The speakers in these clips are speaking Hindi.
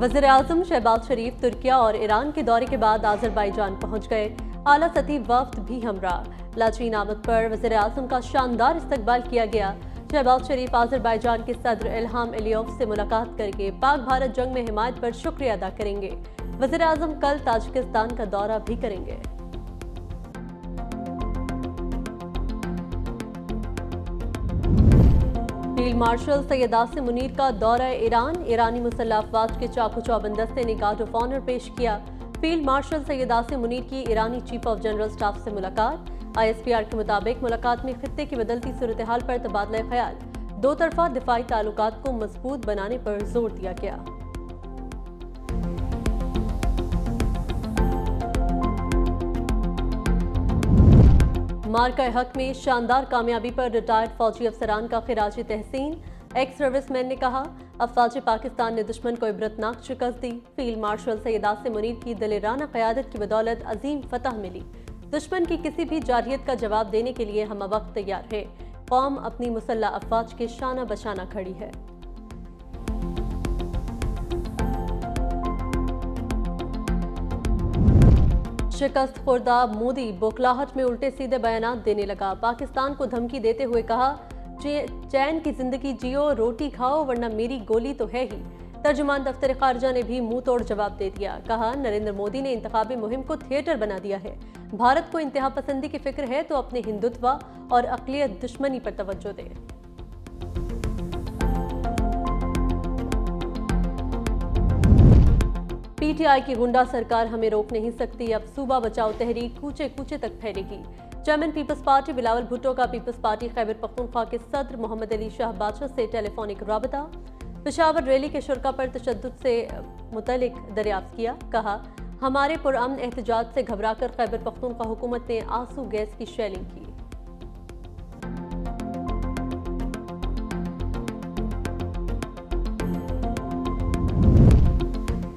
वज़ीर आज़म शहबाज शरीफ तुर्किया और ईरान के दौरे के बाद आज़रबाईजान पहुंच गए। आला सतही वफ्द भी हमरा। लाचीन आमद पर वज़ीर आज़म का शानदार इस्तकबाल किया गया। शहबाज शरीफ आज़रबाईजान के सदर इल्हाम अलियोव से मुलाकात करके पाक भारत जंग में हिमायत पर शुक्रिया अदा करेंगे। वज़ीर आज़म कल ताजिकिस्तान का दौरा भी करेंगे। फील्ड मार्शल सैयद आसिम मुनीर का दौरा ईरान। ईरानी मुसल्लह अफवाज के चाकू चौबंद दस्ते ने गार्ड ऑफ ऑनर पेश किया। फील्ड मार्शल सैयद आसिम मुनीर की ईरानी चीफ ऑफ जनरल स्टाफ से मुलाकात। ISPR के मुताबिक मुलाकात में खित्ते की बदलती सूरत हाल पर तबादला ख्याल, दो तरफा दिफाई ताल्लुकात को मजबूत बनाने पर जोर दिया गया। मार्का हक में शानदार कामयाबी पर रिटायर्ड फौजी अफसरान का खिराज तहसीन। एक्स सर्विसमैन ने कहा, अफवाज पाकिस्तान ने दुश्मन को इबरतनाक शिकस्त दी। फील्ड मार्शल सैयद आसिम मुनीर की दिलेराना क़यादत की बदौलत अजीम फतह मिली। दुश्मन की किसी भी जारहियत का जवाब देने के लिए हम वक्त तैयार है। कौम अपनी मुसल्लह अफवाज के शाना बशाना खड़ी है। शिकस्त खुर्दा मोदी बौखलाहट में उल्टे सीधे बयान देने लगा। पाकिस्तान को धमकी देते हुए कहा, चैन की जिंदगी जियो, रोटी खाओ वरना मेरी गोली तो है ही। तर्जुमान दफ्तर खारजा ने भी मुंह तोड़ जवाब दे दिया। कहा, नरेंद्र मोदी ने इंतखाबी मुहिम को थिएटर बना दिया है। भारत को इंतहा पसंदी की फिक्र है तो अपने हिंदुत्व और अक़लियत दुश्मनी पर तवज्जो दे। PTI की गुंडा सरकार हमें रोक नहीं सकती। अब सूबा बचाओ तहरीक कूचे कूचे तक फैलेगी। चेयरमैन पीपल्स पार्टी बिलावल भुट्टो का पीपल्स पार्टी खैबर पख्तूनख्वा के सदर मोहम्मद अली शाह बादशाह से टेलीफोनिक राबता। पेशावर रैली के शुरका पर तशद्दुद से मुतल्लिक दरियाफ्त किया। कहा, हमारे पुरअमन एहतजाज से घबराकर खैबर पख्तूनख्वा हुकूमत ने आंसू गैस की शेलिंग की।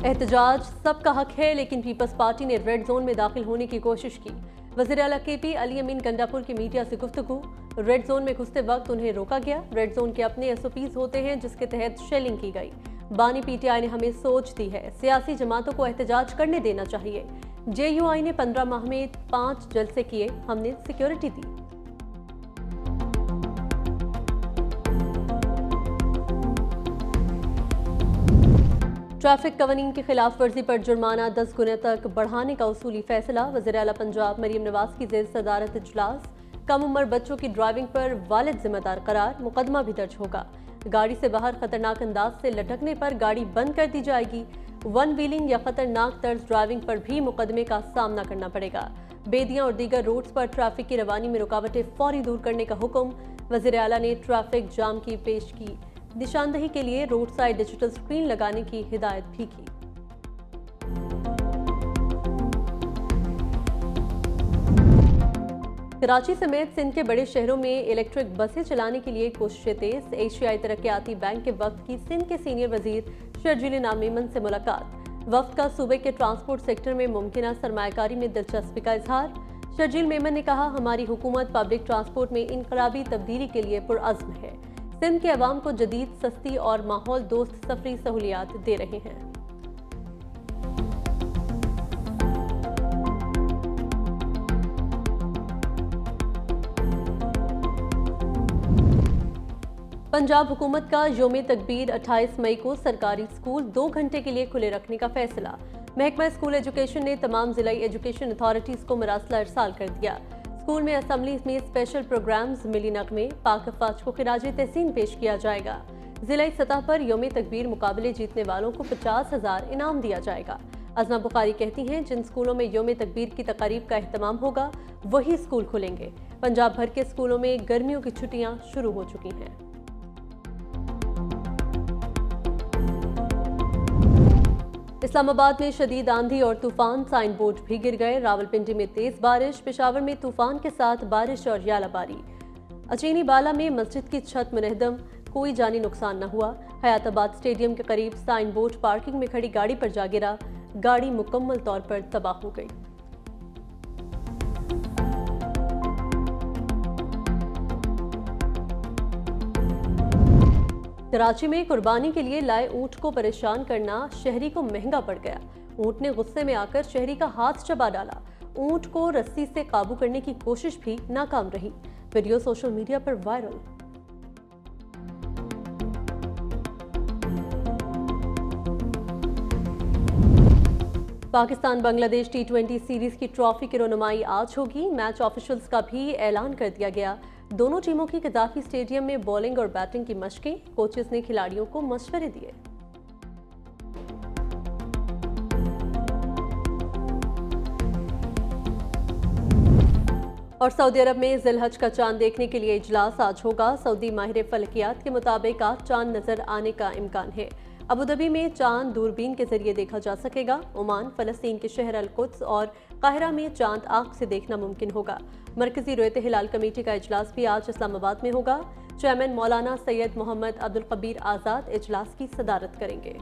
एहतजाज सबका हक है, लेकिन पीपल्स पार्टी ने रेड जोन में दाखिल होने की कोशिश की। वज़ीर आला KP अली अमीन गंडापुर की मीडिया से गुफ्तगू। रेड जोन में घुसते वक्त उन्हें रोका गया। रेड जोन के अपने SOPs होते हैं जिसके तहत शेलिंग की गई। बानी PTI ने हमें सोच दी है, सियासी जमातों को एहतजाज करने देना चाहिए। JUI ने 15 माह में 5 जलसे किए, हमने सिक्योरिटी दी। ट्रैफिक कवानीन की खिलाफ वर्जी पर जुर्माना 10 गुना तक बढ़ाने का उसूली फैसला। वज़ीर आला पंजाब मरियम नवाज की ज़ेर सदारत इजलास। कम उम्र बच्चों की ड्राइविंग पर वालिद जिम्मेदार करार, मुकदमा भी दर्ज होगा। गाड़ी से बाहर खतरनाक अंदाज से लटकने पर गाड़ी बंद कर दी जाएगी। वन व्हीलिंग या खतरनाक तर्ज ड्राइविंग पर भी मुकदमे का सामना करना पड़ेगा। बेदियां और दीगर रोड्स पर ट्रैफिक की रवानी में रुकावटें फौरी दूर करने का हुक्म। वज़ीर आला ने ट्रैफिक जाम की पेश की निशानदही के लिए रोड साइड डिजिटल स्क्रीन लगाने की हिदायत भी की। कराची समेत सिंध के बड़े शहरों में इलेक्ट्रिक बसें चलाने के लिए कोशिशें तेज। एशियाई तरक्याती बैंक के वक्त की सिंध के सीनियर वजीर शर्जील इनाम मेमन से मुलाकात। वक्त का सूबे के ट्रांसपोर्ट सेक्टर में मुमकिन सरमायाकारी में दिलचस्पी का इजहार। शर्जील मेमन ने कहा, हमारी हुकूमत पब्लिक ट्रांसपोर्ट में इनकलाबी तब्दीली के लिए पुरअज़्म है। सिंध के अवाम को जदीद, सस्ती और माहौल दोस्त सफरी सहूलियात दे रहे हैं। पंजाब हुकूमत का यौम तकबीर 28 मई को सरकारी स्कूल 2 घंटे के लिए खुले रखने का फैसला। महकमा स्कूल एजुकेशन ने तमाम जिलाई एजुकेशन अथॉरिटीज को मरासला इरसाल कर दिया। स्कूल में असम्बली में स्पेशल प्रोग्राम्स, मिली नगमे, पाक अफवाज को खिराज तहसीन पेश किया जाएगा। जिलाई सतह पर यौम तकबीर मुकाबले जीतने वालों को 50,000 इनाम दिया जाएगा। अज़मा बुखारी कहती हैं, जिन स्कूलों में यौम तकबीर की तकारीब का एहतमाम होगा वही स्कूल खुलेंगे। पंजाब भर के स्कूलों में गर्मियों की छुट्टियां शुरू हो चुकी हैं। इस्लामाबाद में शदीद आंधी और तूफान, साइन बोर्ड भी गिर गए। रावलपिंडी में तेज बारिश, पेशावर में तूफान के साथ बारिश और यालाबारी। अचीनी बाला में मस्जिद की छत मुनहदम, कोई जानी नुकसान न हुआ। हयाताबाद स्टेडियम के करीब साइन बोर्ड पार्किंग में खड़ी गाड़ी पर जा गिरा, गाड़ी मुकम्मल तौर पर तबाह हो गई। कराची में कुर्बानी के लिए लाए ऊंट को परेशान करना शहरी को महंगा पड़ गया। ऊंट ने गुस्से में आकर शहरी का हाथ चबा डाला। ऊंट को रस्सी से काबू करने की कोशिश भी नाकाम रही। वीडियो सोशल मीडिया पर viral. Pakistan Bangladesh T20 series की ट्रॉफी की रोनुमाई आज होगी। मैच ऑफिशियल्स का भी ऐलान कर दिया गया। दोनों टीमों की कज़ाफी स्टेडियम में बॉलिंग और बैटिंग की मशकें, कोचेस ने खिलाड़ियों को मशवरे दिए। और सऊदी अरब में जिलहज का चांद देखने के लिए इजलास आज होगा। सऊदी माहिर फलकियात के मुताबिक आज चांद नजर आने का इम्कान है। अबू धाबी में चांद दूरबीन के जरिए देखा जा सकेगा। ओमान, फलस्तीन के शहर अल कुद्स और काहिरा में चांद आंख से देखना मुमकिन होगा। मरकजी रुयत हिलाल कमेटी का इजलास भी आज इस्लामाबाद में होगा। चेयरमैन मौलाना सैयद मोहम्मद अब्दुल कबीर आज़ाद इजलास की सदारत करेंगे।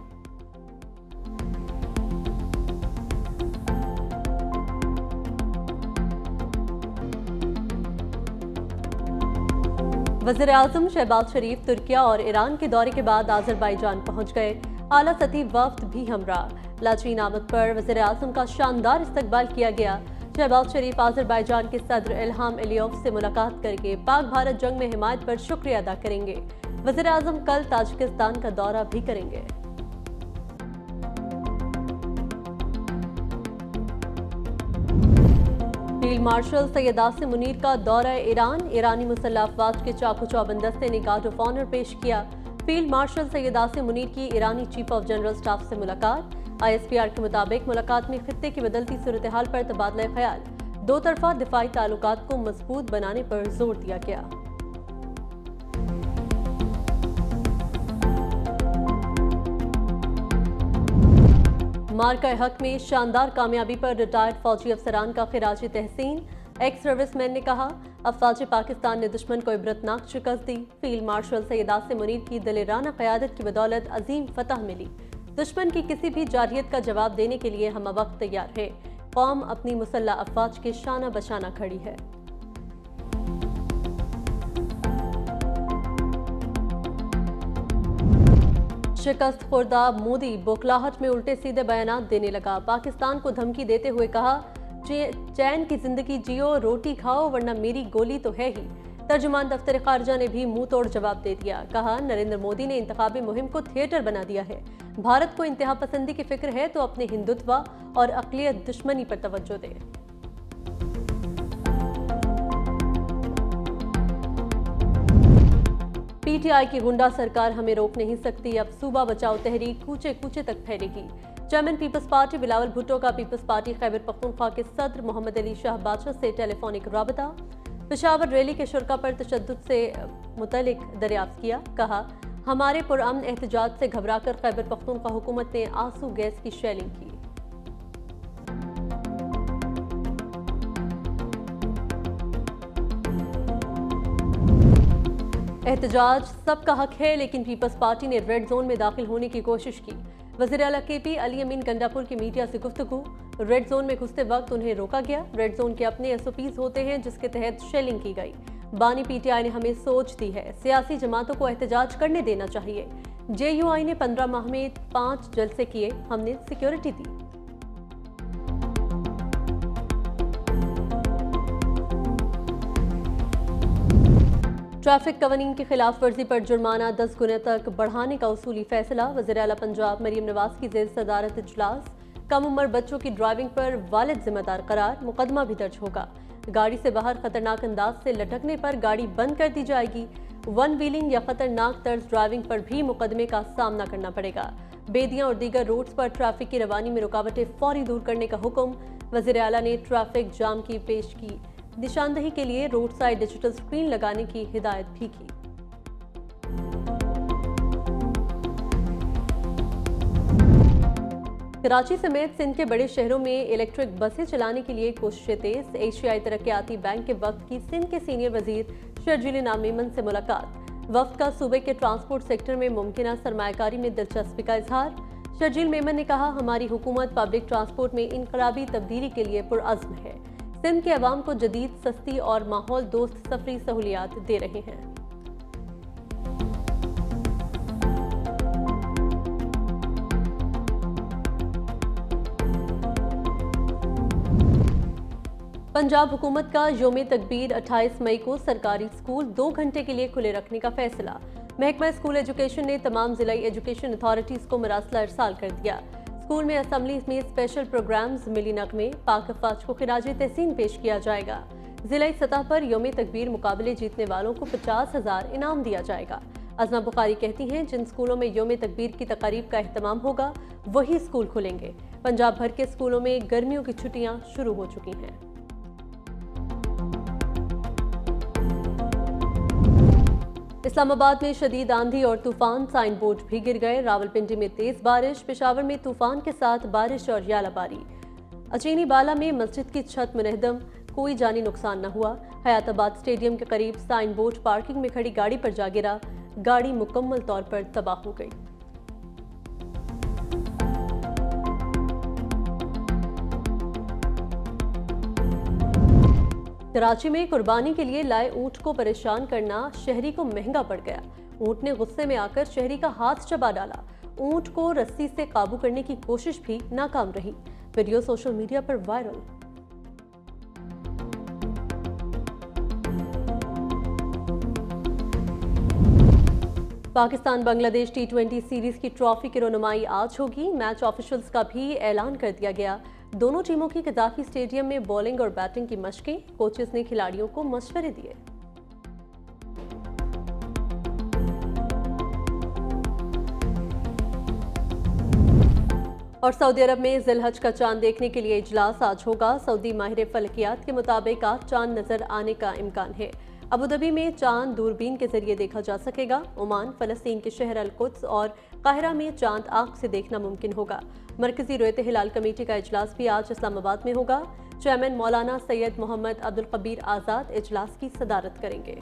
वज़ीर आज़म शहबाज शरीफ तुर्किया और ईरान के दौरे के बाद आज़रबाईजान पहुंच गए। आला सतही वफ्द भी हमरा। लाचीन आमद पर वज़ीर आज़म का शानदार इस्तकबाल किया गया। शहबाज शरीफ आज़रबाईजान के सदर इल्हाम अलियोव से मुलाकात करके पाक भारत जंग में हिमायत पर शुक्रिया अदा करेंगे। वज़ीर आज़म कल ताजिकिस्तान का दौरा भी करेंगे। फील्ड मार्शल सैयद आसिम मुनीर का दौरा ईरान। ईरानी मुसल्लह अफवाज के चाकू चौबंद दस्ते ने गार्ड ऑफ ऑनर पेश किया। फील्ड मार्शल सैयद आसिम मुनीर की ईरानी चीफ ऑफ जनरल स्टाफ से मुलाकात। ISPR के मुताबिक मुलाकात में खित्ते की बदलती सूरत हाल पर तबादला ख्याल, दो तरफा दिफाई ताल्लुकात को मजबूत बनाने पर जोर दिया गया। मार्का हक में शानदार कामयाबी पर रिटायर्ड फौजी अफसरान का खिराजी तहसीन। एक्स सर्विसमैन ने कहा, अफवाज पाकिस्तान ने दुश्मन को इबरतनाक शिकस्त दी। फील्ड मार्शल सैयद आसिम मुनीर की दिलेराना क़यादत की बदौलत अजीम फतह मिली। दुश्मन की किसी भी जारहियत का जवाब देने के लिए हम वक्त तैयार है। कौम अपनी मुसल्लह अफवाज के शाना बशाना खड़ी है। शिकस्त खुर्दा मोदी बौखलाहट में उल्टे सीधे बयानात देने लगा। पाकिस्तान को धमकी देते हुए कहा, चैन की जिंदगी जियो, रोटी खाओ वरना मेरी गोली तो है ही। तर्जुमान दफ्तर खारजा ने भी मुंह तोड़ जवाब दे दिया। कहा, नरेंद्र मोदी ने इंतखाबी मुहिम को थिएटर बना दिया है। भारत को इंतहा पसंदी की फिक्र है तो अपने हिंदुत्व और अक़लियत दुश्मनी पर तवज्जो दे। PTI की गुंडा सरकार हमें रोक नहीं सकती। अब सूबा बचाओ तहरीक कूचे कूचे तक फैलेगी। चेयरमैन पीपल्स पार्टी बिलावल भुट्टो का पीपल्स पार्टी खैबर पख्तूनख्वा के सदर मोहम्मद अली शाह बादशाह से टेलीफोनिक राबता। पेशावर रैली के शुरका पर तशद्दुद से मुतल्लिक दरियाफ्त किया। कहा, हमारे पुरअमन एहतजाज से घबराकर खैबर पख्तूनख्वा हुकूमत ने आंसू गैस की शेलिंग की। एहतजाज सबका हक है, लेकिन पीपल्स पार्टी ने रेड जोन में दाखिल होने की कोशिश की। वज़ीर आला KP अली अमीन गंडापुर की मीडिया से गुफ्तगू। रेड जोन में घुसते वक्त उन्हें रोका गया। रेड जोन के अपने SOPs होते हैं जिसके तहत शेलिंग की गई। बानी PTI ने हमें सोच दी है, सियासी जमातों को एहतजाज करने देना चाहिए। JUI ने 15 माह में 5 जलसे किए, हमने सिक्योरिटी दी। ट्रैफिक कवानीन की खिलाफ वर्जी पर जुर्माना 10 गुना तक बढ़ाने का उसूली फैसला। वज़ीर आला पंजाब मरियम नवाज की ज़ेर सदारत इजलास। कम उम्र बच्चों की ड्राइविंग पर वालिद जिम्मेदार करार, मुकदमा भी दर्ज होगा। गाड़ी से बाहर खतरनाक अंदाज से लटकने पर गाड़ी बंद कर दी जाएगी। वन व्हीलिंग या खतरनाक तर्ज ड्राइविंग पर भी मुकदमे का सामना करना पड़ेगा। बेदियां और दीगर रोड्स पर ट्रैफिक की रवानी में रुकावटें फौरी दूर करने का हुक्म। वज़ीर आला ने ट्रैफिक जाम की पेश की निशानदही के लिए रोड साइड डिजिटल स्क्रीन लगाने की हिदायत भी की। कराची समेत सिंध के बड़े शहरों में इलेक्ट्रिक बसें चलाने के लिए कोशिशें तेज। एशियाई तरक्याती बैंक के वक्त की सिंध के सीनियर वजीर शर्जील नामीमन से मुलाकात। वक्त का सूबे के ट्रांसपोर्ट सेक्टर में मुमकिन सरमायाकारी में दिलचस्पी का इजहार। शर्जील मेमन ने कहा, हमारी हुकूमत पब्लिक ट्रांसपोर्ट में इनकलाबी तब्दीली के लिए पुरअज़्म है। सिंध के अवाम को जदीद, सस्ती और माहौल दोस्त सफरी सहूलियात दे रहे हैं। पंजाब हुकूमत का यौम तकबीर 28 मई को सरकारी स्कूल 2 घंटे के लिए खुले रखने का फैसला। महकमा स्कूल एजुकेशन ने तमाम जिला एजुकेशन अथॉरिटीज को मरासला इरसाल कर दिया। स्कूल में असम्बली में स्पेशल प्रोग्राम्स, मिली नगमे, पाक अफवाज को खिराज तहसीन पेश किया जाएगा। जिला सतह पर यौम तकबीर मुकाबले जीतने वालों को 50,000 इनाम दिया जाएगा। अज़मा बुखारी कहती हैं, जिन स्कूलों में यौम तकबीर की तकारीब का एहतमाम होगा वही स्कूल खुलेंगे। पंजाब भर के स्कूलों में गर्मियों की छुट्टियां शुरू हो चुकी हैं। इस्लामाबाद में शदीद आंधी और तूफान, साइन बोर्ड भी गिर गए। रावलपिंडी में तेज बारिश, पेशावर में तूफान के साथ बारिश और यालाबारी। अचीनी बाला में मस्जिद की छत मुनहदम, कोई जानी नुकसान न हुआ। हयाताबाद स्टेडियम के करीब साइन बोर्ड पार्किंग में खड़ी गाड़ी पर जा गिरा, गाड़ी मुकम्मल तौर पर तबाह हो गई। कराची में कुर्बानी के लिए लाए ऊंट को परेशान करना शहरी को महंगा पड़ गया। ऊंट ने गुस्से में आकर शहरी का हाथ चबा डाला। ऊंट को रस्सी से काबू करने की कोशिश भी नाकाम रही। वीडियो सोशल मीडिया पर viral. Pakistan Bangladesh T20 series की ट्रॉफी की रोनुमाई आज होगी। मैच ऑफिशियल्स का भी ऐलान कर दिया गया। दोनों टीमों की गद्दाफी स्टेडियम में बॉलिंग और बैटिंग की मशकें, कोचेस ने खिलाड़ियों को मशवरे दिए। और सऊदी अरब में जिलहज का चांद देखने के लिए इजलास आज होगा। सऊदी माहिर फलकियात के मुताबिक आज चांद नजर आने का इम्कान है। अबुधाबी में चांद दूरबीन के जरिए देखा जा सकेगा। ओमान, फलस्तीन के शहर अल कुद्स और काहिरा में चांद आंख से देखना मुमकिन होगा। मरकजी रुयत हिलाल कमेटी का इजलास भी आज इस्लामाबाद में होगा। चेयरमैन मौलाना सैयद मोहम्मद अब्दुल कबीर आज़ाद इजलास की सदारत करेंगे।